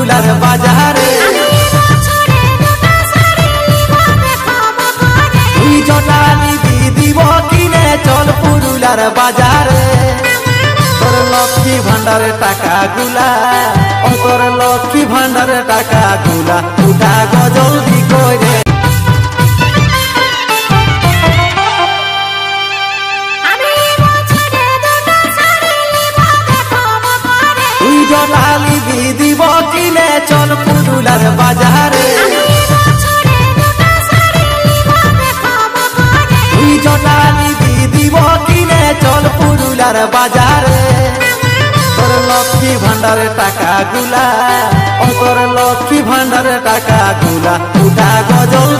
plural বাজারে তুই জটা নিবি দিব কিনে চল পুরুলার বাজারে তোর লক্ষ্মী ভান্ডারে টাকা গুলা ও তোর লক্ষ্মী ভান্ডারে টাকা গুলা উঠা গজলদি করে তুই জটা নিবি দিব কিনে চল পুরুলার বাজারে তুই জটা নিবি দিব কিনে চল পুরুলার বাজারে তোর লক্ষ্মী ভান্ডারে টাকা গুলা ও তোর লক্ষ্মী ভান্ডারে টাকা গুলা উঠা গজল